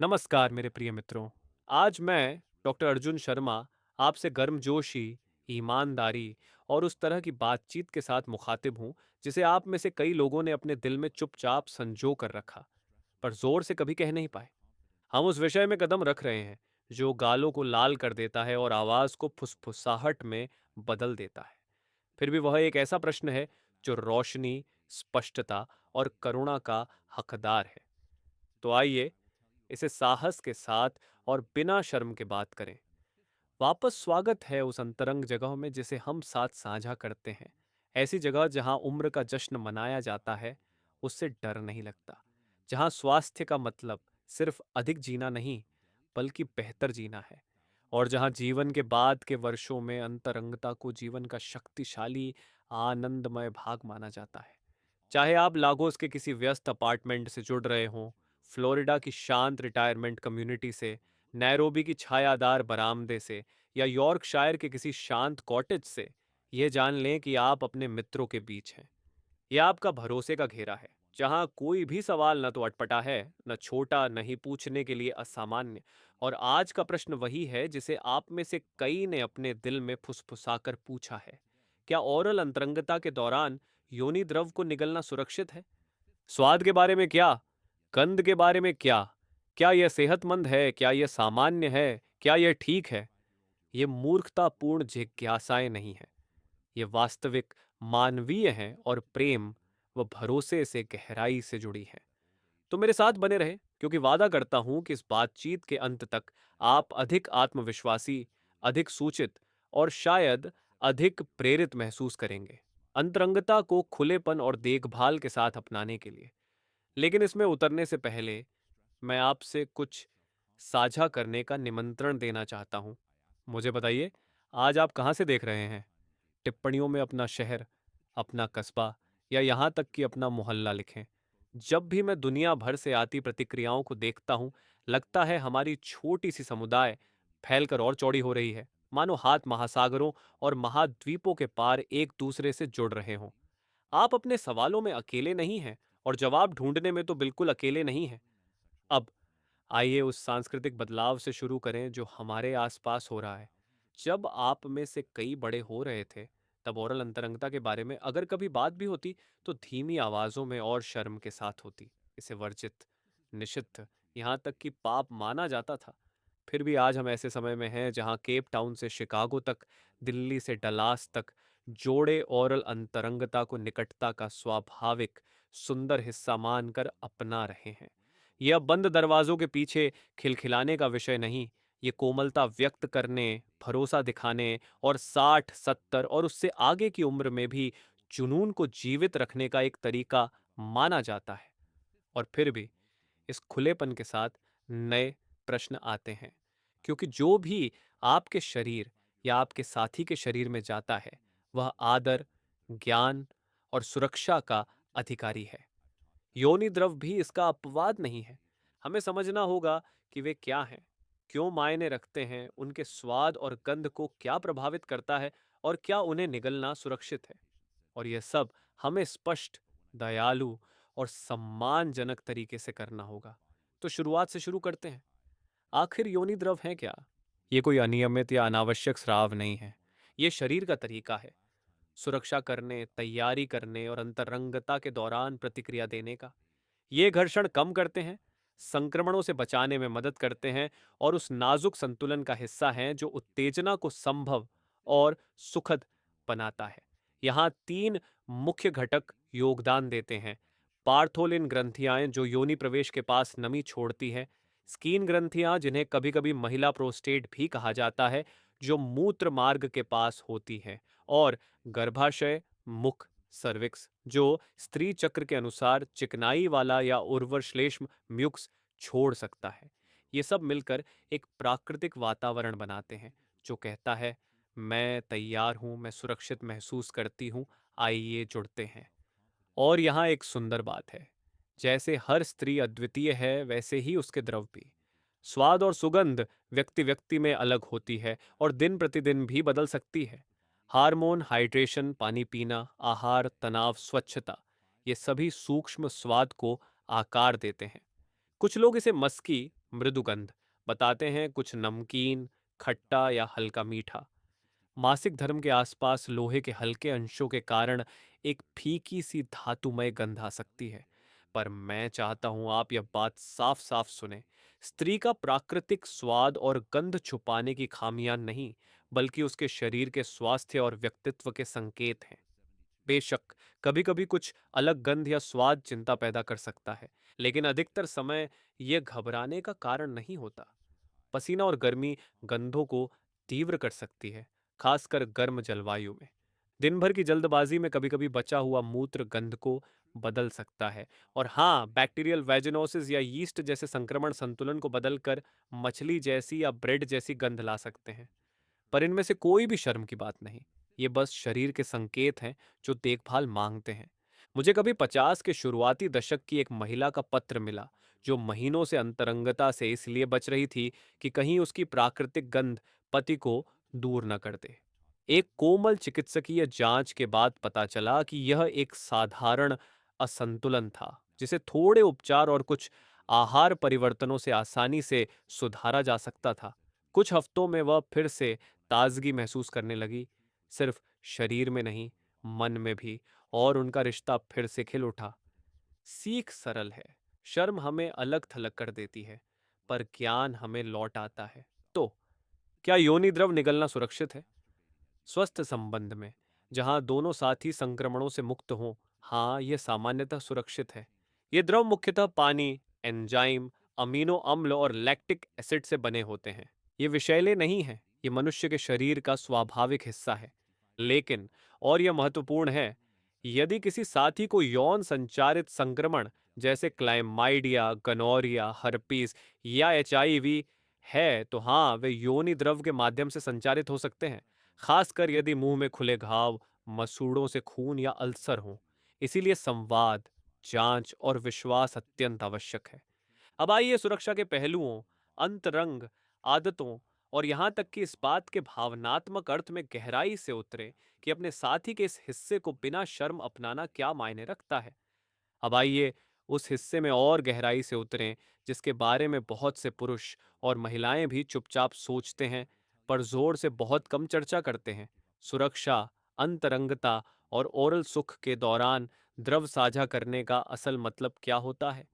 नमस्कार मेरे प्रिय मित्रों। आज मैं डॉक्टर अर्जुन शर्मा आपसे गर्मजोशी, ईमानदारी और उस तरह की बातचीत के साथ मुखातिब हूँ जिसे आप में से कई लोगों ने अपने दिल में चुपचाप संजो कर रखा, पर जोर से कभी कह नहीं पाए। हम उस विषय में कदम रख रहे हैं जो गालों को लाल कर देता है और आवाज को फुसफुसाहट में बदल देता है। फिर भी वह एक ऐसा प्रश्न है जो रोशनी, स्पष्टता और करुणा का हकदार है। तो आइए इसे साहस के साथ और बिना शर्म के बात करें। वापस स्वागत है उस अंतरंग जगहों में जिसे हम साथ साझा करते हैं। ऐसी जगह जहां उम्र का जश्न मनाया जाता है, उससे डर नहीं लगता। जहां स्वास्थ्य का मतलब सिर्फ अधिक जीना नहीं, बल्कि बेहतर जीना है। और जहां जीवन के बाद के वर्षों में अंतरंगता को जीवन का शक्तिशाली, आनंदमय भाग माना जाता है। चाहे आप लागोस के किसी व्यस्त अपार्टमेंट से जुड़ रहे हों, फ्लोरिडा की शांत रिटायरमेंट कम्युनिटी से, नैरोबी की छायादार बरामदे से, या यॉर्कशायर के किसी शांत कॉटेज से, यह जान लें कि आप अपने मित्रों के बीच हैं। यह आपका भरोसे का घेरा है, जहां कोई भी सवाल न तो अटपटा है, न छोटा, न ही पूछने के लिए असामान्य। और आज का प्रश्न वही है जिसे आप में से कई ने अपने दिल में फुसफुसाकर पूछा है। क्या ओरल अंतरंगता के दौरान योनि द्रव को निगलना सुरक्षित है? स्वाद के बारे में क्या? गंध के बारे में क्या? क्या यह सेहतमंद है? क्या यह सामान्य है? क्या यह ठीक है? ये मूर्खतापूर्ण जिज्ञासाएं नहीं हैं। ये वास्तविक मानवीय हैं और प्रेम व भरोसे से गहराई से जुड़ी हैं। तो मेरे साथ बने रहे, क्योंकि वादा करता हूं कि इस बातचीत के अंत तक आप अधिक आत्मविश्वासी, अधिक सूचित और शायद अधिक प्रेरित महसूस करेंगे अंतरंगता को खुलेपन और देखभाल के साथ अपनाने के लिए। लेकिन इसमें उतरने से पहले मैं आपसे कुछ साझा करने का निमंत्रण देना चाहता हूं। मुझे बताइए, आज आप कहां से देख रहे हैं? टिप्पणियों में अपना शहर, अपना कस्बा या यहाँ तक कि अपना मोहल्ला लिखें। जब भी मैं दुनिया भर से आती प्रतिक्रियाओं को देखता हूँ, लगता है हमारी छोटी सी समुदाय फैलकर और चौड़ी हो रही है, मानो हाथ महासागरों और महाद्वीपों के पार एक दूसरे से जुड़ रहे हों। आप अपने सवालों में अकेले नहीं हैं और जवाब ढूंढने में तो बिल्कुल अकेले नहीं हैं। अब आइए उस सांस्कृतिक बदलाव से शुरू करें जो हमारे आसपास हो रहा है। जब आप में से कई बड़े हो रहे थे, तब ओरल अंतरंगता के बारे में अगर कभी बात भी होती, तो धीमी आवाजों में और शर्म के साथ होती। इसे वर्जित, निषिद्ध, यहाँ तक कि पाप माना जाता था। फिर भी आज हम ऐसे समय में हैं जहाँ केप टाउन से शिकागो तक, दिल्ली से डलास तक, जोड़े ओरल अंतरंगता को निकटता का स्वाभाविक, सुंदर हिस्सा मानकर अपना रहे हैं। ये अब बंद दरवाजों के पीछे खिलखिलाने का विषय नहीं, ये कोमलता व्यक्त करने, भरोसा दिखाने और 60, 70 और उससे आगे की उम्र में भी जुनून को जीवित रखने का एक तरीका माना जाता है। और फिर भी इस खुलेपन के साथ नए प्रश्न आते हैं, क्योंकि जो भी आपके शरीर या आपके साथी के शरीर में जाता है, वह आदर, ज्ञान और सुरक्षा का अधिकारी है। योनि द्रव भी इसका अपवाद नहीं है। हमें समझना होगा कि वे क्या हैं, क्यों मायने रखते हैं, उनके स्वाद और गंध को क्या प्रभावित करता है और क्या उन्हें निगलना सुरक्षित है। और यह सब हमें स्पष्ट, दयालु और सम्मानजनक तरीके से करना होगा। तो शुरुआत से शुरू करते हैं। आखिर योनि द्रव है क्या? ये कोई अनियमित या अनावश्यक स्राव नहीं है। ये शरीर का तरीका है, सुरक्षा करने, तैयारी करने और अंतरंगता के दौरान प्रतिक्रिया देने का। ये घर्षण कम करते हैं, संक्रमणों से बचाने में मदद करते हैं और उस नाजुक संतुलन का हिस्सा हैं जो उत्तेजना को संभव और सुखद बनाता है। यहाँ तीन मुख्य घटक योगदान देते हैं। पार्थोलिन ग्रंथियां जो योनि प्रवेश के पास नमी छोड़ती है, स्कीन ग्रंथियां जिन्हें कभी कभी महिला प्रोस्टेट भी कहा जाता है, जो मूत्र मार्ग के पास होती हैं, और गर्भाशय मुख सर्विक्स जो स्त्री चक्र के अनुसार चिकनाई वाला या उर्वरश्लेष्म म्यूक्स छोड़ सकता है। ये सब मिलकर एक प्राकृतिक वातावरण बनाते हैं जो कहता है, मैं तैयार हूं, मैं सुरक्षित महसूस करती हूं, आइए जुड़ते हैं। और यहाँ एक सुंदर बात है, जैसे हर स्त्री अद्वितीय है, वैसे ही उसके द्रव भी। स्वाद और सुगंध व्यक्ति व्यक्ति में अलग होती है और दिन प्रतिदिन भी बदल सकती है। हार्मोन, हाइड्रेशन, पानी पीना, आहार, तनाव, स्वच्छता, ये सभी सूक्ष्म स्वाद को आकार देते हैं। कुछ लोग इसे मस्की, मृदु गंध बताते हैं कुछ नमकीन, खट्टा या हल्का मीठा। मासिक धर्म के आसपास लोहे के हल्के अंशों के कारण एक फीकी सी धातुमय गंध आ सकती है। पर मैं चाहता हूं आप यह बात साफ साफ सुने। स्त्री का प्राकृतिक स्वाद और गंध छुपाने की खामियां नहीं, बल्कि उसके शरीर के स्वास्थ्य और व्यक्तित्व के संकेत हैं। बेशक कभी कभी कुछ अलग गंध या स्वाद चिंता पैदा कर सकता है, लेकिन अधिकतर समय यह घबराने का कारण नहीं होता। पसीना और गर्मी गंधों को तीव्र कर सकती है, खासकर गर्म जलवायु में। दिन भर की जल्दबाजी में कभी कभी बचा हुआ मूत्र गंध को बदल सकता है। और हाँ, बैक्टीरियल वेजिनोसिस या यीस्ट जैसे संक्रमण संतुलन को बदलकर मछली जैसी या ब्रेड जैसी गंध ला सकते हैं। पर इनमें से कोई भी शर्म की बात नहीं। ये बस शरीर के संकेत हैं जो देखभाल मांगते हैं। मुझे कभी 50 के शुरुआती दशक की एक महिला का पत्र मिला, जो महीनों से अंतरंगता से इसलिए बच रही थी कि कहीं उसकी प्राकृतिक गंध पति को दूर न कर दे। एक कोमल चिकित्सकीय जांच के बाद पता चला कि यह एक साधारण असंतुलन था, जिसे थोड़े उपचार और कुछ आहार परिवर्तनों से आसानी से सुधारा जा सकता था। कुछ हफ्तों में वह फिर से ताजगी महसूस करने लगी, सिर्फ शरीर में नहीं, मन में भी। और उनका रिश्ता फिर से खिल उठा। सीख सरल है। शर्म हमें अलग थलग कर देती है, पर ज्ञान हमें लौट आता है। तो क्या योनि द्रव निगलना सुरक्षित है? स्वस्थ संबंध में, जहां दोनों साथी संक्रमणों से मुक्त हों, हाँ, यह सामान्यतः सुरक्षित है। ये द्रव मुख्यतः पानी, एंजाइम, अमीनो अम्ल और लैक्टिक एसिड से बने होते हैं। ये विषैले नहीं हैं, ये मनुष्य के शरीर का स्वाभाविक हिस्सा है। लेकिन, और यह महत्वपूर्ण है, यदि किसी साथी को यौन संचारित संक्रमण जैसे क्लाइमाइडिया, गनोरिया, हर्पीस या एचआईवी है, तो हाँ, वे योनि द्रव के माध्यम से संचारित हो सकते हैं, खासकर यदि मुंह में खुले घाव, मसूड़ों से खून या अल्सर हो। इसीलिए संवाद, जांच और विश्वास अत्यंत आवश्यक है। अब आइए सुरक्षा के पहलुओं, अंतरंग आदतों और यहां तक कि इस बात के भावनात्मक अर्थ में गहराई से उतरे कि अपने साथी के इस हिस्से को बिना शर्म अपनाना क्या मायने रखता है। अब आइए उस हिस्से में और गहराई से उतरें जिसके बारे में बहुत से पुरुष और महिलाएं भी चुपचाप सोचते हैं, पर जोर से बहुत कम चर्चा करते हैं। सुरक्षा, अंतरंगता और ओरल सुख के दौरान द्रव साझा करने का असल मतलब क्या होता है?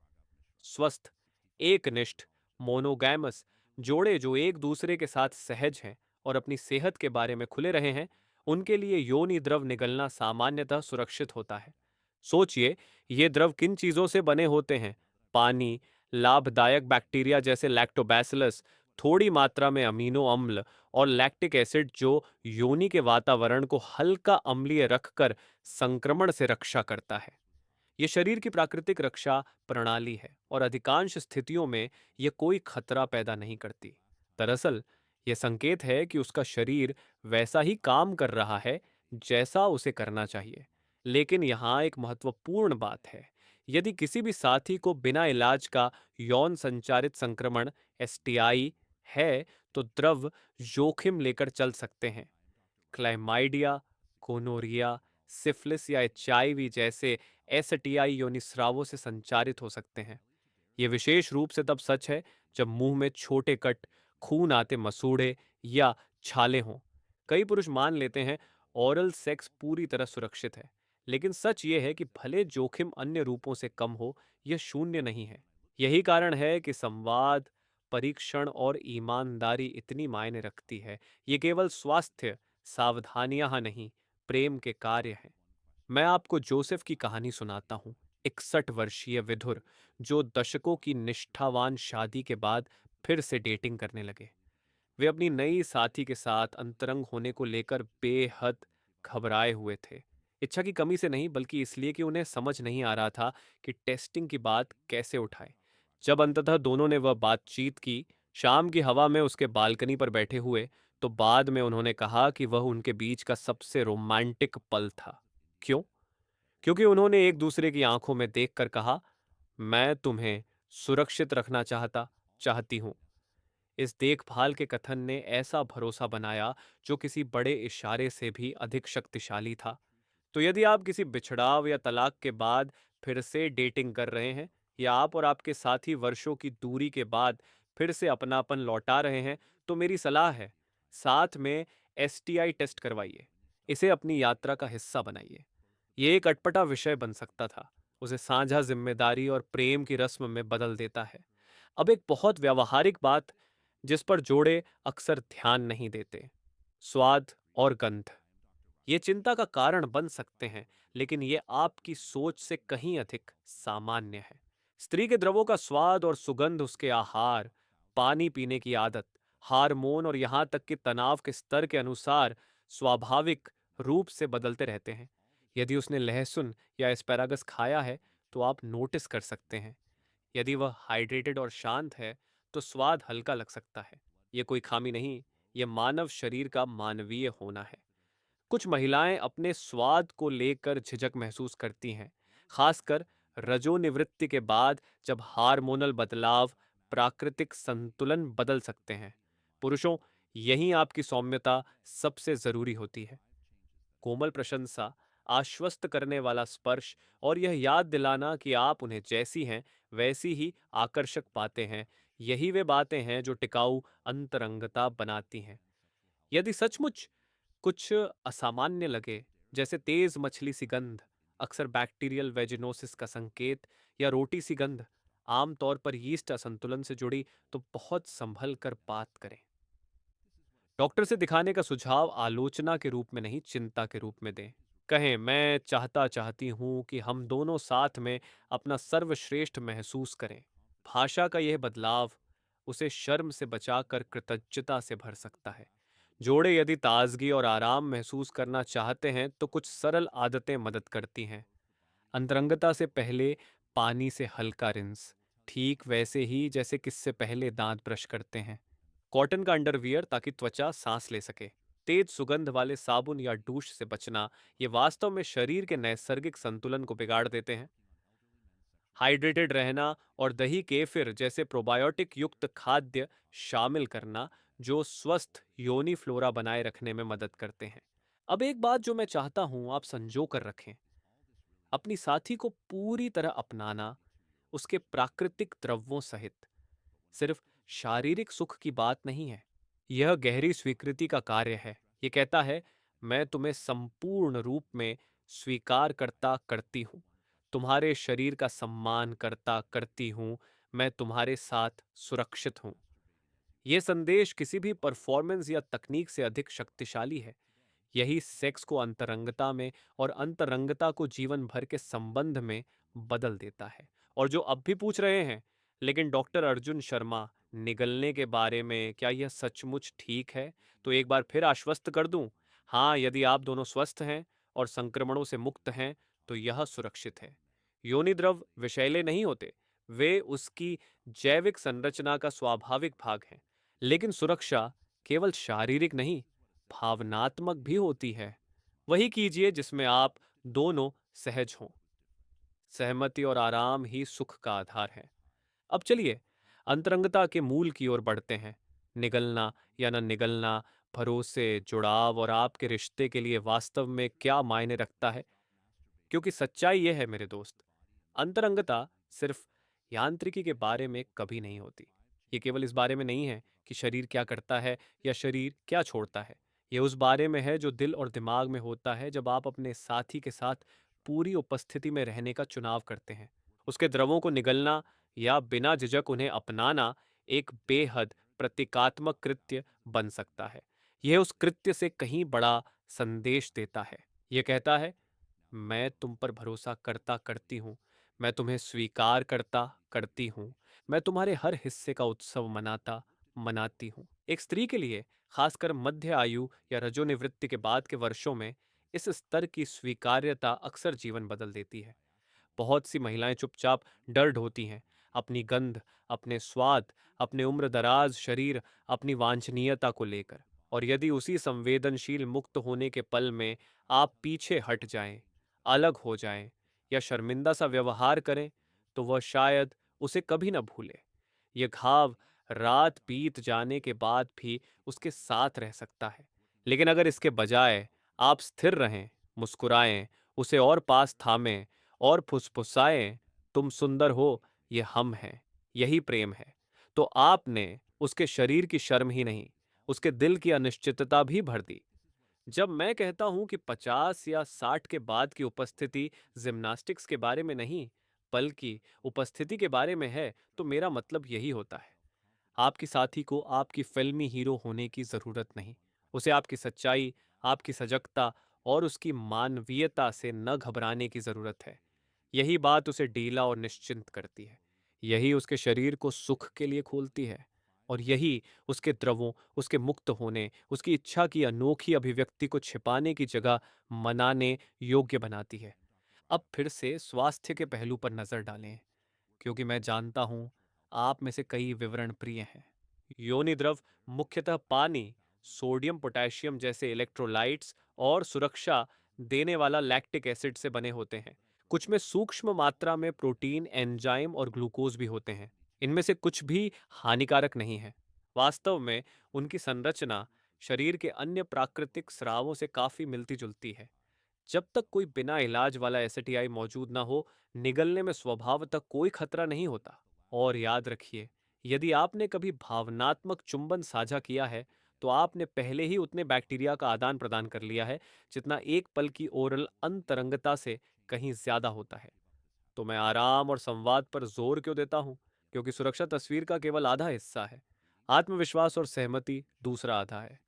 स्वस्थ, एकनिष्ठ, मोनोगैमस जोड़े जो एक दूसरे के साथ सहज हैं और अपनी सेहत के बारे में खुले रहे हैं, उनके लिए योनि द्रव निगलना सामान्यतः सुरक्षित होता है। सोचिए, ये द्रव किन चीजों से बने होते हैं? पानी, लाभदायक बैक्टीरिया जैसे लैक्टोबैसिलस, थोड़ी मात्रा में अमीनो अम्ल और लैक्टिक एसिड जो योनि के वातावरण को हल्का अम्लीय रखकर संक्रमण से रक्षा करता है। ये शरीर की प्राकृतिक रक्षा प्रणाली है और अधिकांश स्थितियों में यह कोई खतरा पैदा नहीं करती। दरअसल, यह संकेत है कि उसका शरीर वैसा ही काम कर रहा है जैसा उसे करना चाहिए। लेकिन यहाँ एक महत्वपूर्ण बात है। यदि किसी भी साथी को बिना इलाज का यौन संचारित संक्रमण एसटीआई है, तो द्रव जोखिम लेकर चल सकते हैं। क्लाइमाइडिया, गोनोरिया, सिफिलिस या एचआईवी जैसे एसटीआई योनिस्रावों से संचारित हो सकते हैं। ये विशेष रूप से तब सच है जब मुंह में छोटे कट, खून आते मसूड़े या छाले हों। कई पुरुष मान लेते हैं ओरल सेक्स पूरी तरह सुरक्षित है, लेकिन सच ये है कि भले जोखिम अन्य रूपों से कम हो, यह शून्य नहीं है। यही कारण है कि संवाद, परीक्षण और ईमानदारी इतनी मायने रखती है। ये केवल स्वास्थ्य सावधानियां नहीं, प्रेम के कार्य हैं। मैं आपको जोसेफ की कहानी सुनाता हूँ। 61 वर्षीय विधुर जो दशकों की निष्ठावान शादी के बाद फिर से डेटिंग करने लगे। वे अपनी नई साथी के साथ अंतरंग होने को लेकर बेहद घबराए हुए थे। इच्छा की कमी से नहीं, बल्कि इसलिए कि उन्हें समझ नहीं आ रहा था कि टेस्टिंग की बात कैसे उठाएं। जब अंततः दोनों ने वह बातचीत की, शाम की हवा में उसके बालकनी पर बैठे हुए, तो बाद में उन्होंने कहा कि वह उनके बीच का सबसे रोमांटिक पल था। क्यों? क्योंकि उन्होंने एक दूसरे की आंखों में देखकर कहा, मैं तुम्हें सुरक्षित रखना चाहती हूं। इस देखभाल के कथन ने ऐसा भरोसा बनाया जो किसी बड़े इशारे से भी अधिक शक्तिशाली था। तो यदि आप किसी बिछड़ाव या तलाक के बाद फिर से डेटिंग कर रहे हैं, या आप और आपके साथी वर्षों की दूरी के बाद फिर से अपनापन लौटा रहे हैं तो मेरी सलाह है, साथ में एसटीआई टेस्ट करवाइए। इसे अपनी यात्रा का हिस्सा बनाइए। ये एक अटपटा विषय बन सकता था, उसे साझा जिम्मेदारी और प्रेम की रस्म में बदल देता है। अब एक बहुत व्यावहारिक बात जिस पर जोड़े अक्सर ध्यान नहीं देते, स्वाद और गंध। ये चिंता का कारण बन सकते हैं, लेकिन ये आपकी सोच से कहीं अधिक सामान्य है। स्त्री के द्रवों का स्वाद और सुगंध उसके आहार, पानी पीने की आदत, हार्मोन और यहाँ तक कि तनाव के स्तर के अनुसार स्वाभाविक रूप से बदलते रहते हैं। यदि उसने लहसुन या एस्पैरागस खाया है, तो आप नोटिस कर सकते हैं। यदि वह हाइड्रेटेड और शांत है, तो स्वाद हल्का लग सकता है। ये कोई खामी नहीं, ये मानव शरीर का मानवीय होना है। कुछ महिलाएं अपने स्वाद को लेकर झिझक महसूस करती हैं, खासकर रजोनिवृत्ति के बाद, जब हार्मोनल बदलाव प्राकृतिक संतुलन बदल सकते हैं। पुरुषों, यहीं आपकी सौम्यता सबसे जरूरी होती है। कोमल प्रशंसा, आश्वस्त करने वाला स्पर्श और यह याद दिलाना कि आप उन्हें जैसी हैं वैसी ही आकर्षक पाते हैं, यही वे बातें हैं जो टिकाऊ अंतरंगता बनाती हैं। यदि सचमुच कुछ असामान्य लगे, जैसे तेज मछली सी गंध, अक्सर बैक्टीरियल वेजिनोसिस का संकेत, या रोटी सी गंध, आमतौर पर यीस्ट असंतुलन से जुड़ी, तो बहुत संभल कर बात करें। डॉक्टर से दिखाने का सुझाव आलोचना के रूप में नहीं, चिंता के रूप में दें। कहें, मैं चाहती हूं कि हम दोनों साथ में अपना सर्वश्रेष्ठ महसूस करें। भाषा का यह बदलाव उसे शर्म से बचाकर कृतज्ञता से भर सकता है। जोड़े यदि ताजगी और आराम महसूस करना चाहते हैं, तो कुछ सरल आदतें मदद करती हैं। अंतरंगता से पहले पानी से हल्का रिंस, ठीक वैसे ही जैसे किससे पहले दांत ब्रश करते हैं। कॉटन का अंडरवियर ताकि त्वचा सांस ले सके। तेज सुगंध वाले साबुन या डूश से बचना, ये वास्तव में शरीर के नैसर्गिक संतुलन को बिगाड़ देते हैं। हाइड्रेटेड रहना और दही केफिर जैसे प्रोबायोटिक युक्त खाद्य शामिल करना, जो स्वस्थ योनि फ्लोरा बनाए रखने में मदद करते हैं। अब एक बात जो मैं चाहता हूं आप संजो कर रखें, अपनी साथी को पूरी तरह अपनाना, उसके प्राकृतिक द्रव्यों सहित, सिर्फ शारीरिक सुख की बात नहीं है। यह गहरी स्वीकृति का कार्य है। ये कहता है, मैं तुम्हें संपूर्ण रूप में स्वीकार करता करती हूँ, तुम्हारे शरीर का सम्मान करता करती हूँ, मैं तुम्हारे साथ सुरक्षित हूँ। यह संदेश किसी भी परफॉर्मेंस या तकनीक से अधिक शक्तिशाली है। यही सेक्स को अंतरंगता में और अंतरंगता को जीवन भर के संबंध में बदल देता है। और जो अब भी पूछ रहे हैं, लेकिन डॉक्टर अर्जुन शर्मा, निगलने के बारे में क्या यह सचमुच ठीक है, तो एक बार फिर आश्वस्त कर दूं, हाँ, यदि आप दोनों स्वस्थ हैं और संक्रमणों से मुक्त हैं, तो यह सुरक्षित है। योनि द्रव विषैले नहीं होते, वे उसकी जैविक संरचना का स्वाभाविक भाग हैं। लेकिन सुरक्षा केवल शारीरिक नहीं, भावनात्मक भी होती है। वही कीजिए जिसमें आप दोनों सहज हों। सहमति और आराम ही सुख का आधार है। अब चलिए अंतरंगता के मूल की ओर बढ़ते हैं। निगलना या न निगलना, भरोसे, जुड़ाव और आपके रिश्ते के लिए वास्तव में क्या मायने रखता है? क्योंकि सच्चाई यह है मेरे दोस्त, अंतरंगता सिर्फ यांत्रिकी के बारे में कभी नहीं होती। ये केवल इस बारे में नहीं है कि शरीर क्या करता है या शरीर क्या छोड़ता है। ये उस बारे में है जो दिल और दिमाग में होता है जब आप अपने साथी के साथ पूरी उपस्थिति में रहने का चुनाव करते हैं। उसके द्रवों को निगलना या बिना झिझक उन्हें अपनाना एक बेहद प्रतीकात्मक कृत्य बन सकता है। यह उस कृत्य से कहीं बड़ा संदेश देता है। यह कहता है, मैं तुम पर भरोसा करता करती हूँ, मैं तुम्हें स्वीकार करता करती हूँ, मैं तुम्हारे हर हिस्से का उत्सव मनाता मनाती हूँ। एक स्त्री के लिए, खासकर मध्य आयु या रजोनिवृत्ति के बाद के वर्षों में, इस स्तर की स्वीकार्यता अक्सर जीवन बदल देती है। बहुत सी महिलाएं चुपचाप डर ढोती हैं, अपनी गंध, अपने स्वाद, अपने उम्र दराज शरीर, अपनी वांछनीयता को लेकर। और यदि उसी संवेदनशील मुक्त होने के पल में आप पीछे हट जाएं, अलग हो जाएं या शर्मिंदा सा व्यवहार करें, तो वह शायद उसे कभी न भूले। यह घाव रात बीत जाने के बाद भी उसके साथ रह सकता है। लेकिन अगर इसके बजाय आप स्थिर रहें, मुस्कुराएं, उसे और पास थामें और फुसफुसाएं, तुम सुंदर हो, ये हम हैं, यही प्रेम है, तो आपने उसके शरीर की शर्म ही नहीं, उसके दिल की अनिश्चितता भी भर दी। जब मैं कहता हूं कि 50 या 60 के बाद की उपस्थिति जिम्नास्टिक्स के बारे में नहीं, बल्कि उपस्थिति के बारे में है, तो मेरा मतलब यही होता है। आपकी साथी को आपकी फिल्मी हीरो होने की जरूरत नहीं। उसे आपकी सच्चाई, आपकी सजगता और उसकी मानवीयता से न घबराने की जरूरत है। यही बात उसे ढीला और निश्चिंत करती है। यही उसके शरीर को सुख के लिए खोलती है। और यही उसके द्रवों, उसके मुक्त होने, उसकी इच्छा की अनोखी अभिव्यक्ति को छिपाने की जगह मनाने योग्य बनाती है। अब फिर से स्वास्थ्य के पहलू पर नजर डालें, क्योंकि मैं जानता हूं आप में से कई विवरण प्रिय हैं। योनि द्रव मुख्यतः पानी, सोडियम पोटेशियम जैसे इलेक्ट्रोलाइट्स और सुरक्षा देने वाला लैक्टिक एसिड से बने होते हैं। कुछ में सूक्ष्म मात्रा में प्रोटीन, एंजाइम और ग्लूकोज भी होते हैं। इनमें से कुछ भी हानिकारक नहीं है। वास्तव में उनकी संरचना शरीर के अन्य प्राकृतिक स्रावों से काफी मिलती जुलती है। जब तक कोई बिना इलाज वाला एसटीआई मौजूद ना हो, निगलने में स्वभावतः कोई खतरा नहीं होता। और याद रखिए, यदि आपने कभी भावनात्मक चुंबन साझा किया है, तो आपने पहले ही उतने बैक्टीरिया का आदान प्रदान कर लिया है जितना एक पल की ओरल अंतरंगता से कहीं ज्यादा होता है। तो मैं आराम और संवाद पर जोर क्यों देता हूं? क्योंकि सुरक्षा तस्वीर का केवल आधा हिस्सा है, आत्मविश्वास और सहमति दूसरा आधा है।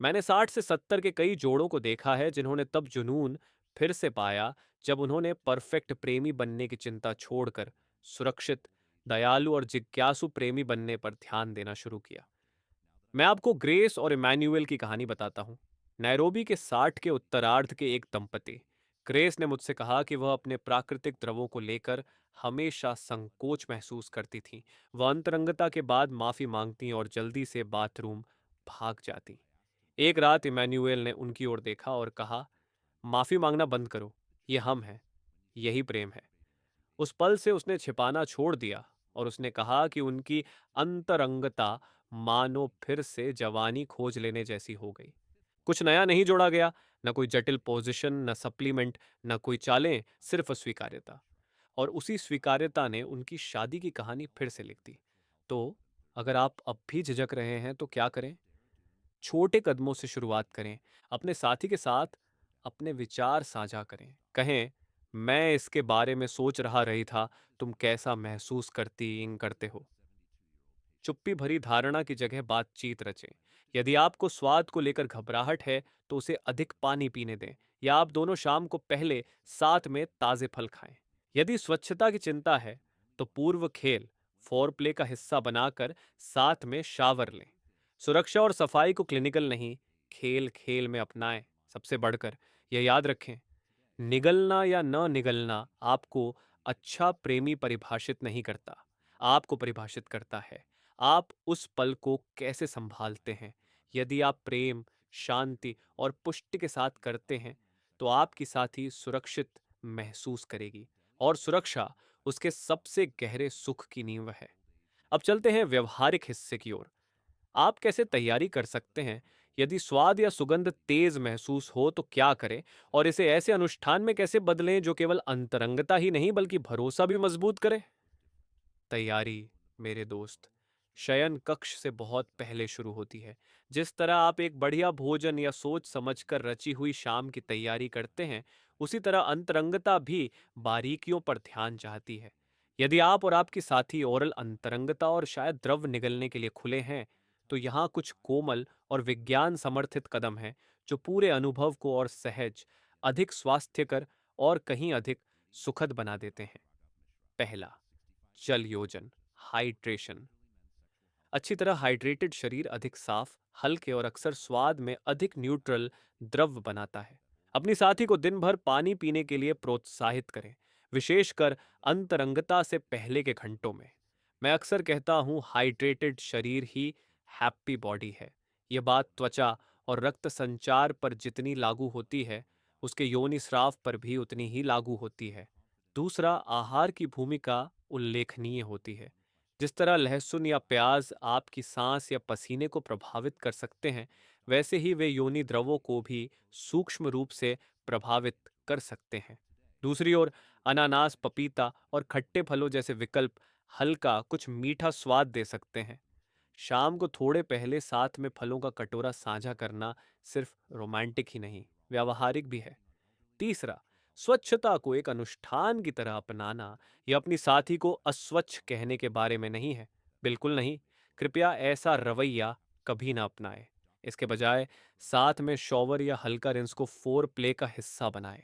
मैंने 60 से 70 के कई जोड़ों को देखा है जिन्होंने तब जुनून फिर से पाया जब उन्होंने परफेक्ट प्रेमी बनने की चिंता छोड़कर सुरक्षित, दयालु और जिज्ञासु प्रेमी बनने पर ध्यान देना शुरू किया। मैं आपको ग्रेस और इमैन्युअल की कहानी बताता हूँ। नैरोबी के 60 के उत्तरार्ध के एक दंपति। ग्रेस ने मुझसे कहा कि वह अपने प्राकृतिक द्रवों को लेकर हमेशा संकोच महसूस करती थी। वह अंतरंगता के बाद माफी मांगती और जल्दी से बाथरूम भाग जाती। एक रात इमैन्युअल ने उनकी ओर देखा और कहा, माफी मांगना बंद करो, ये हम हैं, यही प्रेम है। उस पल से उसने छिपाना छोड़ दिया और उसने कहा कि उनकी अंतरंगता मानो फिर से जवानी खोज लेने जैसी हो गई। कुछ नया नहीं जोड़ा गया, न कोई जटिल पोजीशन, न सप्लीमेंट, न कोई चालें, सिर्फ स्वीकार्यता। और उसी स्वीकार्यता ने उनकी शादी की कहानी फिर से लिख दी। तो अगर आप अब भी झिझक रहे हैं तो क्या करें? छोटे कदमों से शुरुआत करें। अपने साथी के साथ अपने विचार साझा करें। कहें, मैं इसके बारे में सोच रहा रही था, तुम कैसा महसूस करते हो? चुप्पी भरी धारणा की जगह बातचीत रचें। यदि आपको स्वाद को लेकर घबराहट है, तो उसे अधिक पानी पीने दें, या आप दोनों शाम को पहले साथ में ताजे फल खाएं। यदि स्वच्छता की चिंता है, तो पूर्व खेल फोरप्ले का हिस्सा बनाकर साथ में शावर लें। सुरक्षा और सफाई को क्लिनिकल नहीं, खेल खेल में अपनाएं। सबसे बढ़कर यह याद रखें, निगलना या न निगलना आपको अच्छा प्रेमी परिभाषित नहीं करता, आपको परिभाषित करता है। आप उस पल को कैसे संभालते हैं? यदि आप प्रेम, शांति और पुष्टि के साथ करते हैं, तो आपकी साथी सुरक्षित महसूस करेगी, और सुरक्षा उसके सबसे गहरे सुख की नींव है। अब चलते हैं व्यवहारिक हिस्से की ओर। आप कैसे तैयारी कर सकते हैं? यदि स्वाद या सुगंध तेज महसूस हो तो क्या करें? और इसे ऐसे अनुष्ठान में कैसे बदलें जो केवल अंतरंगता ही नहीं बल्कि भरोसा भी मजबूत करे? तैयारी, मेरे दोस्त, शयन कक्ष से बहुत पहले शुरू होती है। जिस तरह आप एक बढ़िया भोजन या सोच समझकर रची हुई शाम की तैयारी करते हैं, उसी तरह अंतरंगता भी बारीकियों पर ध्यान चाहती है। यदि आप और आपकी साथी ओरल अंतरंगता और शायद द्रव निगलने के लिए खुले हैं, तो यहाँ कुछ कोमल और विज्ञान समर्थित कदम हैं जो पूरे अनुभव को और सहज, अधिक स्वास्थ्यकर और कहीं अधिक सुखद बना देते हैं। पहला, जल योजन, हाइड्रेशन। अच्छी तरह हाइड्रेटेड शरीर अधिक साफ, हल्के और अक्सर स्वाद में अधिक न्यूट्रल द्रव बनाता है। अपनी साथी को दिन भर पानी पीने के लिए प्रोत्साहित करें, विशेषकर अंतरंगता से पहले के घंटों में। मैं अक्सर कहता हूँ, हाइड्रेटेड शरीर ही हैप्पी बॉडी है। यह बात त्वचा और रक्त संचार पर जितनी लागू होती है, उसके योनि स्राव पर भी उतनी ही लागू होती है। दूसरा, आहार की भूमिका उल्लेखनीय होती है। जिस तरह लहसुन या प्याज आपकी सांस या पसीने को प्रभावित कर सकते हैं, वैसे ही वे योनि द्रवों को भी सूक्ष्म रूप से प्रभावित कर सकते हैं। दूसरी ओर, अनानास, पपीता और खट्टे फलों जैसे विकल्प हल्का कुछ मीठा स्वाद दे सकते हैं। शाम को थोड़े पहले साथ में फलों का कटोरा साझा करना सिर्फ रोमांटिक ही नहीं, व्यावहारिक भी है। तीसरा, स्वच्छता को एक अनुष्ठान की तरह अपनाना यह अपनी साथी को अस्वच्छ कहने के बारे में नहीं है। बिल्कुल नहीं। कृपया ऐसा रवैया कभी ना अपनाएं। इसके बजाय साथ में शॉवर या हल्का रिंस को फोर प्ले का हिस्सा बनाएं।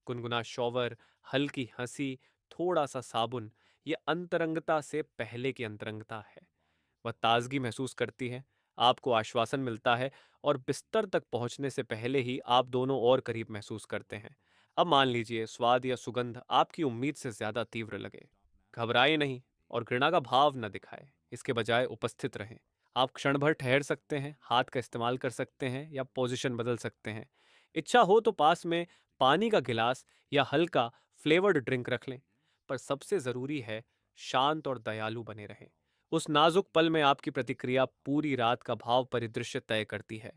गुनगुना शॉवर, हल्की हंसी, थोड़ा सा साबुन, ये अंतरंगता से पहले की अंतरंगता है। वह ताजगी महसूस करती है, आपको आश्वासन मिलता है और बिस्तर तक पहुंचने से पहले ही आप दोनों और करीब महसूस करते हैं। अब मान लीजिए स्वाद या सुगंध आपकी उम्मीद से ज्यादा तीव्र लगे। घबराए नहीं और घृणा का भाव न दिखाए, इसके बजाय उपस्थित रहें। आप क्षण भर ठहर सकते हैं, हाथ का इस्तेमाल कर सकते हैं या पोजीशन बदल सकते हैं। इच्छा हो तो पास में पानी का गिलास या हल्का फ्लेवर्ड ड्रिंक रख लें। पर सबसे जरूरी है शांत और दयालु बने रहें। उस नाजुक पल में आपकी प्रतिक्रिया पूरी रात का भाव परिदृश्य तय करती है।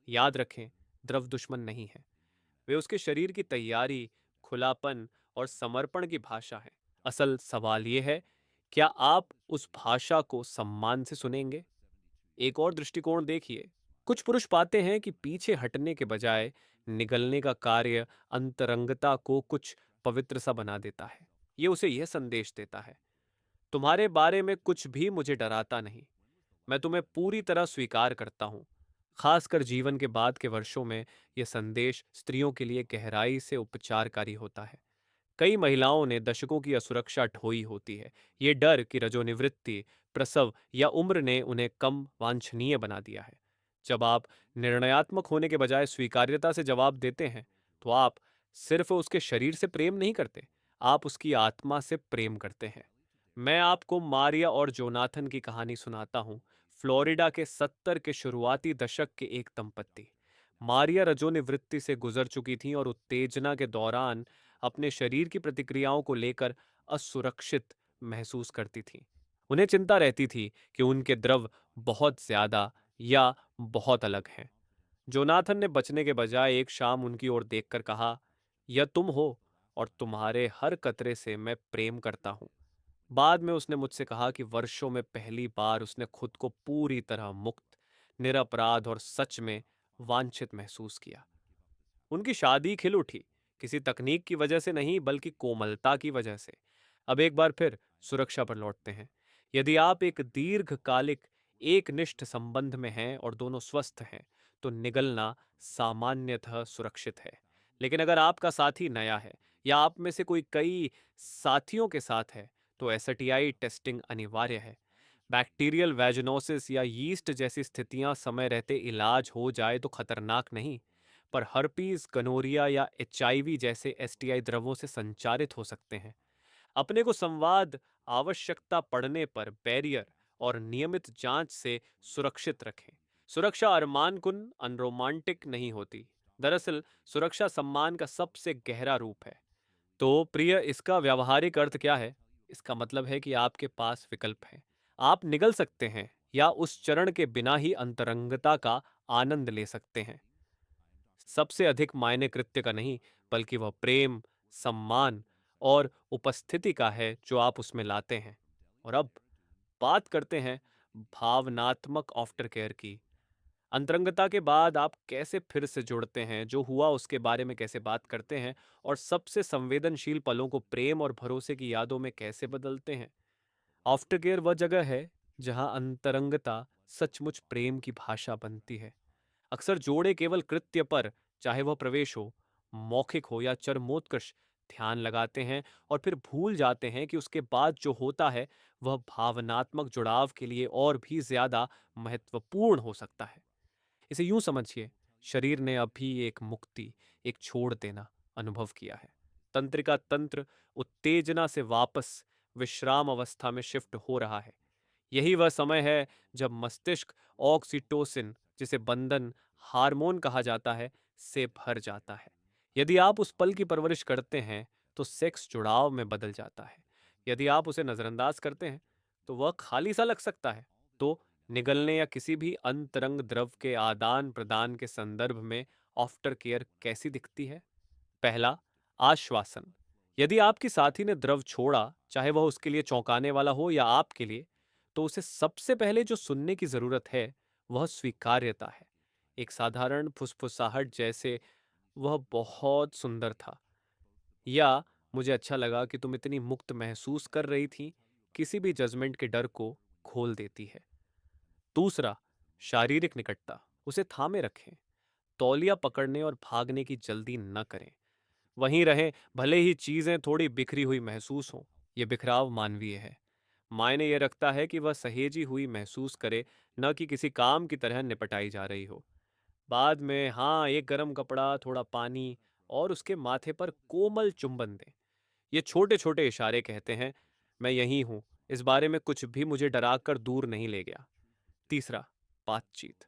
याद रखें, द्रव दुश्मन नहीं है। वे उसके शरीर की तैयारी, खुलापन और समर्पण की भाषा है। असल सवाल यह है, क्या आप उस भाषा को सम्मान से सुनेंगे? एक और दृष्टिकोण देखिए। कुछ पुरुष पाते हैं कि पीछे हटने के बजाय निगलने का कार्य अंतरंगता को कुछ पवित्र सा बना देता है। ये उसे यह संदेश देता है, तुम्हारे बारे में कुछ भी मुझे डराता नहीं। मैं तुम्हें पूरी तरह स्वीकार करता हूँ। खासकर जीवन के बाद के वर्षों में यह संदेश स्त्रियों के लिए गहराई से उपचारकारी होता है। कई महिलाओं ने दशकों की असुरक्षा ढोई होती है। ये डर कि रजोनिवृत्ति, प्रसव या उम्र ने उन्हें कम वांछनीय बना दिया है। जब आप निर्णयात्मक होने के बजाय स्वीकार्यता से जवाब देते हैं, तो आप सिर्फ उसके शरीर से प्रेम नहीं करते, आप उसकी आत्मा से प्रेम करते हैं। मैं आपको मारिया और जोनाथन की कहानी सुनाता हूँ। फ्लोरिडा के 70 के शुरुआती दशक के एक दंपत्ति। मारिया रजोनिवृत्ति से गुजर चुकी थी और उत्तेजना के दौरान अपने शरीर की प्रतिक्रियाओं को लेकर असुरक्षित महसूस करती थीं। उन्हें चिंता रहती थी कि उनके द्रव बहुत ज्यादा या बहुत अलग हैं। जोनाथन ने बचने के बजाय एक शाम उनकी ओर देखकर कहा, यह तुम हो और तुम्हारे हर कतरे से मैं प्रेम करता हूं। बाद में उसने मुझसे कहा कि वर्षों में पहली बार उसने खुद को पूरी तरह मुक्त, निरपराध और सच में वांछित महसूस किया। उनकी शादी खिल उठी, किसी तकनीक की वजह से नहीं बल्कि कोमलता की वजह से। अब एक बार फिर सुरक्षा पर लौटते हैं। यदि आप एक दीर्घकालिक एकनिष्ठ संबंध में हैं और दोनों स्वस्थ हैं, तो निगलना सामान्यतः सुरक्षित है। लेकिन अगर आपका साथी नया है या आप में से कोई कई साथियों के साथ है, तो एसटीआई टेस्टिंग अनिवार्य है। बैक्टीरियल वैजिनोसिस या यीस्ट जैसी स्थितियां समय रहते इलाज हो जाए तो खतरनाक नहीं, पर हर्पीज, गनोरिया या एचआईवी जैसे एसटीआई द्रवों से संचारित हो सकते हैं। अपने को संवाद, आवश्यकता पड़ने पर बैरियर और नियमित जांच से सुरक्षित रखें। सुरक्षा अरमानकुन अनरोमांटिक नहीं होती। दरअसल सुरक्षा सम्मान का सबसे गहरा रूप है। तो प्रिय, इसका व्यावहारिक अर्थ क्या है? इसका मतलब है कि आपके पास विकल्प है। आप निगल सकते हैं या उस चरण के बिना ही अंतरंगता का आनंद ले सकते हैं। सबसे अधिक मायने कृत्य का नहीं, बल्कि वह प्रेम, सम्मान और उपस्थिति का है जो आप उसमें लाते हैं। और अब बात करते हैं भावनात्मक आफ्टर केयर की। अंतरंगता के बाद आप कैसे फिर से जुड़ते हैं, जो हुआ उसके बारे में कैसे बात करते हैं और सबसे संवेदनशील पलों को प्रेम और भरोसे की यादों में कैसे बदलते हैं। आफ्टर केयर वह जगह है जहां अंतरंगता सचमुच प्रेम की भाषा बनती है। अक्सर जोड़े केवल कृत्य पर, चाहे वह प्रवेश हो, मौखिक हो या चरमोत्कर्ष, ध्यान लगाते हैं और फिर भूल जाते हैं कि उसके बाद जो होता है वह भावनात्मक जुड़ाव के लिए और भी ज्यादा महत्वपूर्ण हो सकता है। इसे यूं समझिए, शरीर ने अभी एक मुक्ति, एक छोड़ देना अनुभव किया है। तंत्रिका तंत्र उत्तेजना से वापस विश्राम अवस्था में शिफ्ट हो रहा है। यही वह समय है जब मस्तिष्क ऑक्सीटोसिन, जिसे बंधन हार्मोन कहा जाता है, से भर जाता है। यदि आप उस पल की परवरिश करते हैं, तो सेक्स जुड़ाव में बदल जाता है। यदि आप उसे नजरअंदाज करते हैं, तो वह खाली सा लग सकता है। तो निगलने या किसी भी अंतरंग द्रव के आदान प्रदान के संदर्भ में आफ्टर केयर कैसी दिखती है? पहला, आश्वासन। यदि आपकी साथी ने द्रव छोड़ा, चाहे वह उसके लिए चौंकाने वाला हो या आपके लिए, तो उसे सबसे पहले जो सुनने की जरूरत है, वह स्वीकार्यता है। एक साधारण फुसफुसाहट जैसे, "वह बहुत सुंदर था" या "मुझे अच्छा लगा कि तुम इतनी मुक्त महसूस कर रही थी", किसी भी जजमेंट के डर को खोल देती है। दूसरा, शारीरिक निकटता। उसे थामे रखें। तौलिया पकड़ने और भागने की जल्दी न करें। वहीं रहें, भले ही चीजें थोड़ी बिखरी हुई महसूस हों। यह बिखराव मानवीय है। मायने यह रखता है कि वह सहेजी हुई महसूस करे, न कि किसी काम की तरह निपटाई जा रही हो। बाद में हाँ, एक गर्म कपड़ा, थोड़ा पानी और उसके माथे पर कोमल चुंबन दें। ये छोटे छोटे इशारे कहते हैं, "मैं यहीं हूं, इस बारे में कुछ भी मुझे डराकर दूर नहीं ले गया"। तीसरा, बातचीत।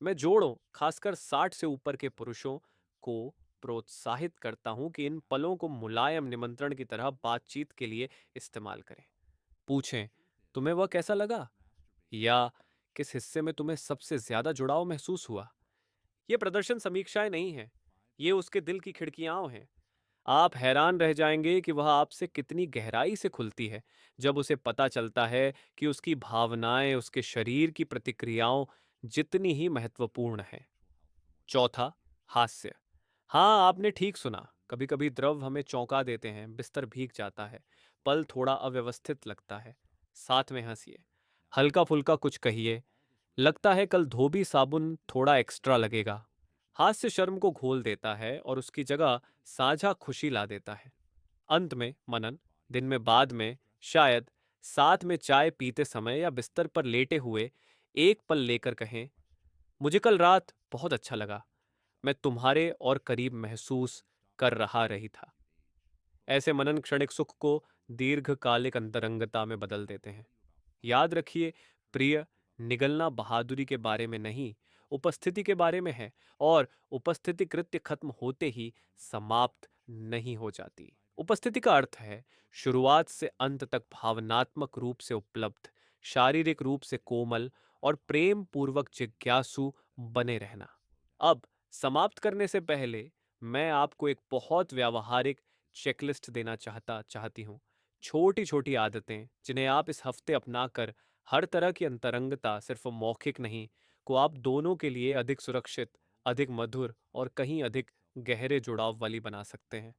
मैं जोड़ों, खासकर 60 से ऊपर के पुरुषों को प्रोत्साहित करता हूं कि इन पलों को मुलायम निमंत्रण की तरह बातचीत के लिए इस्तेमाल करें। पूछें, "तुम्हें वह कैसा लगा?" या "किस हिस्से में तुम्हें सबसे ज्यादा जुड़ाव महसूस हुआ?" ये प्रदर्शन समीक्षाएं नहीं हैं, ये उसके दिल की खिड़कियां हैं। आप हैरान रह जाएंगे कि वह आपसे कितनी गहराई से खुलती है जब उसे पता चलता है कि उसकी भावनाएं उसके शरीर की प्रतिक्रियाओं जितनी ही महत्वपूर्ण हैं। चौथा, हास्य। हाँ, आपने ठीक सुना। कभी कभी द्रव हमें चौंका देते हैं, बिस्तर भीग जाता है, पल थोड़ा अव्यवस्थित लगता है। साथ में हंसिए, हल्का फुल्का कुछ कहिए, "लगता है कल धोबी साबुन थोड़ा एक्स्ट्रा लगेगा"। हास्य शर्म को घोल देता है और उसकी जगह साझा खुशी ला देता है। अंत में मनन, दिन में बाद में, शायद साथ में चाय पीते समय या बिस्तर पर लेटे हुए एक पल लेकर कहें, "मुझे कल रात बहुत अच्छा लगा, मैं तुम्हारे और करीब महसूस कर रहा रही था"। ऐसे मनन क्षणिक सुख को दीर्घकालिक अंतरंगता में बदल देते हैं। याद रखिए, प्रिय, निगलना बहादुरी के बारे में नहीं, उपस्थिति के बारे में है, और उपस्थिति कृत्य खत्म होते ही समाप्त नहीं हो जाती। उपस्थिति का अर्थ है शुरुआत से अंत तक भावनात्मक रूप से उपलब्ध, शारीरिक रूप से कोमल और प्रेम पूर्वक जिज्ञासु बने रहना। अब समाप्त करने से पहले मैं आपको एक बहुत व्यावहारिक चेकलिस्ट देना चाहती हूँ। छोटी छोटी आदतें जिन्हें आप इस हफ्ते अपनाकर हर तरह की अंतरंगता, सिर्फ मौखिक नहीं, को आप दोनों के लिए अधिक सुरक्षित, अधिक मधुर और कहीं अधिक गहरे जुड़ाव वाली बना सकते हैं।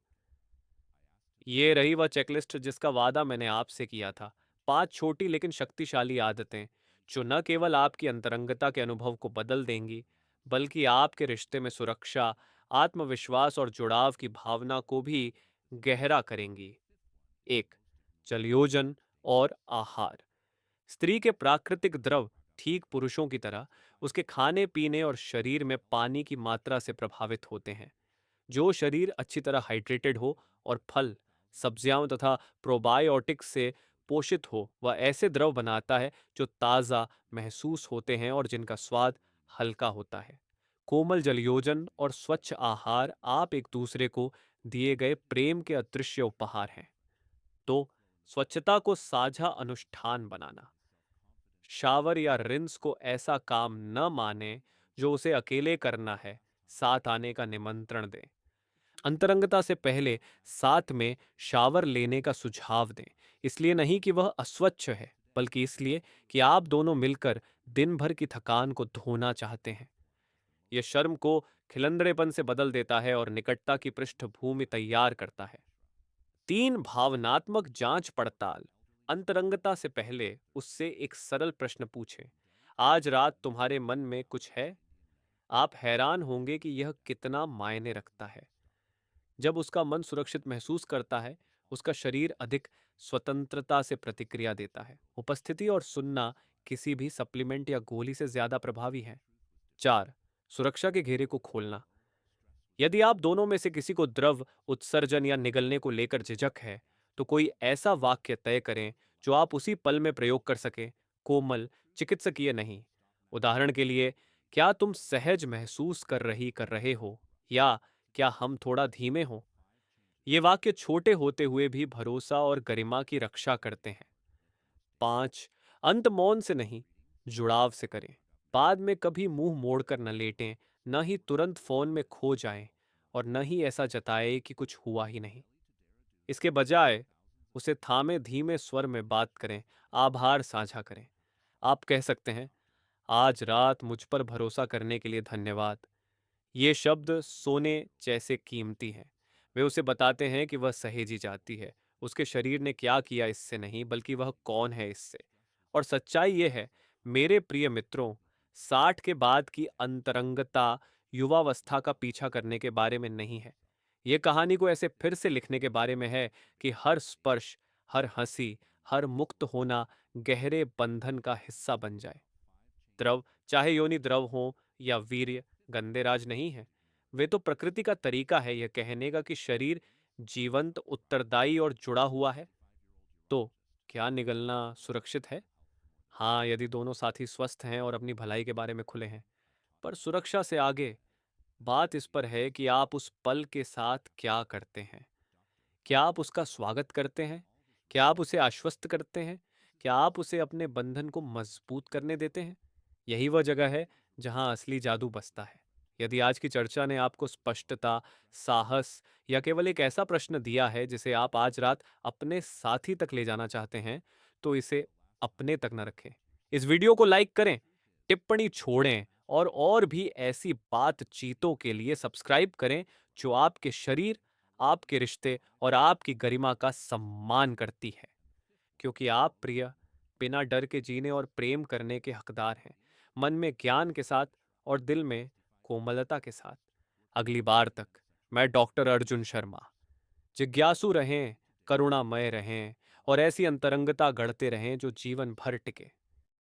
ये रही वह चेकलिस्ट जिसका वादा मैंने आपसे किया था। 5 छोटी लेकिन शक्तिशाली आदतें, जो न केवल आपकी अंतरंगता के अनुभव को बदल देंगी, बल्कि आपके रिश्ते में सुरक्षा, आत्मविश्वास और जुड़ाव की भावना को भी गहरा करेंगी। 1. जलयोजन और आहार। स्त्री के प्राकृतिक द्रव ठीक पुरुषों की तरह उसके खाने पीने और शरीर में पानी की मात्रा से प्रभावित होते हैं। जो शरीर अच्छी तरह हाइड्रेटेड हो और फल, सब्जियां तथा प्रोबायोटिक्स से पोषित हो, वह ऐसे द्रव बनाता है जो ताज़ा महसूस होते हैं और जिनका स्वाद हल्का होता है। कोमल जलयोजन और स्वच्छ आहार आप एक दूसरे को दिए गए प्रेम के अदृश्य उपहार हैं। तो स्वच्छता को साझा अनुष्ठान बनाना। शावर या रिंस को ऐसा काम न माने जो उसे अकेले करना है, साथ आने का निमंत्रण दें। अंतरंगता से पहले साथ में शावर लेने का सुझाव दें, इसलिए नहीं कि वह अस्वच्छ है, बल्कि इसलिए कि आप दोनों मिलकर दिन भर की थकान को धोना चाहते हैं। यह शर्म को खिलंदरेपन से बदल देता है और निकटता की पृष्ठभूमि तैयार करता है। 3. भावनात्मक जांच पड़ताल। अंतरंगता से पहले उससे एक सरल प्रश्न पूछें, "आज रात तुम्हारे मन में कुछ है?" आप हैरान होंगे कि यह कितना मायने रखता है। जब उसका मन सुरक्षित महसूस करता है, उसका शरीर अधिक स्वतंत्रता से प्रतिक्रिया देता है। उपस्थिति और सुनना किसी भी सप्लीमेंट या गोली से ज्यादा प्रभावी है। 4. सुरक्षा के घेरे को खोलना। यदि आप दोनों में से किसी को द्रव उत्सर्जन या निगलने को लेकर झिझक है, तो कोई ऐसा वाक्य तय करें जो आप उसी पल में प्रयोग कर सकें, कोमल, चिकित्सकीय नहीं। उदाहरण के लिए, "क्या तुम सहज महसूस कर रहे हो?" या "क्या हम थोड़ा धीमे हों?" ये वाक्य छोटे होते हुए भी भरोसा और गरिमा की रक्षा करते हैं। 5. अंत मौन से नहीं, जुड़ाव से करें। बाद में कभी मुंह मोड़कर न लेटें, न ही तुरंत फोन में खो जाएं, और न ही ऐसा जताएं कि कुछ हुआ ही नहीं। इसके बजाय उसे थामे धीमे स्वर में बात करें, आभार साझा करें। आप कह सकते हैं, आज रात मुझ पर भरोसा करने के लिए धन्यवाद। ये शब्द सोने जैसे कीमती हैं। वे उसे बताते हैं कि वह सहेजी जाती है। उसके शरीर ने क्या किया इससे नहीं, बल्कि वह कौन है इससे। और सच्चाई ये है, मेरे प्रिय मित्रों, 60 के बाद की अंतरंगता युवावस्था का पीछा करने के बारे में नहीं है। ये कहानी को ऐसे फिर से लिखने के बारे में है कि हर स्पर्श, हर हंसी, हर मुक्त होना गहरे बंधन का हिस्सा बन जाए। द्रव, चाहे योनि द्रव हो या वीर्य, गंदे राज नहीं है। वे तो प्रकृति का तरीका है यह कहने का कि शरीर जीवंत, उत्तरदायी और जुड़ा हुआ है। तो क्या निगलना सुरक्षित है? हाँ, यदि दोनों साथी स्वस्थ हैं और अपनी भलाई के बारे में खुले हैं। पर सुरक्षा से आगे बात इस पर है कि आप उस पल के साथ क्या करते हैं। क्या आप उसका स्वागत करते हैं? क्या आप उसे आश्वस्त करते हैं? क्या आप उसे अपने बंधन को मजबूत करने देते हैं? यही वह जगह है जहां असली जादू बसता है। यदि आज की चर्चा ने आपको स्पष्टता, साहस या केवल एक ऐसा प्रश्न दिया है जिसे आप आज रात अपने साथी तक ले जाना चाहते हैं, तो इसे अपने तक न रखें। इस वीडियो को लाइक करें, टिप्पणी छोड़ें और भी ऐसी बातचीतों के लिए सब्सक्राइब करें जो आपके शरीर, आपके रिश्ते और आपकी गरिमा का सम्मान करती है। क्योंकि आप प्रिय, बिना डर के जीने और प्रेम करने के हकदार हैं, मन में ज्ञान के साथ और दिल में कोमलता के साथ। अगली बार तक मैं डॉक्टर अर्जुन शर्मा। जिज्ञासु रहें, करुणामय रहें और ऐसी अंतरंगता गढ़ते रहें जो जीवन भर टिके।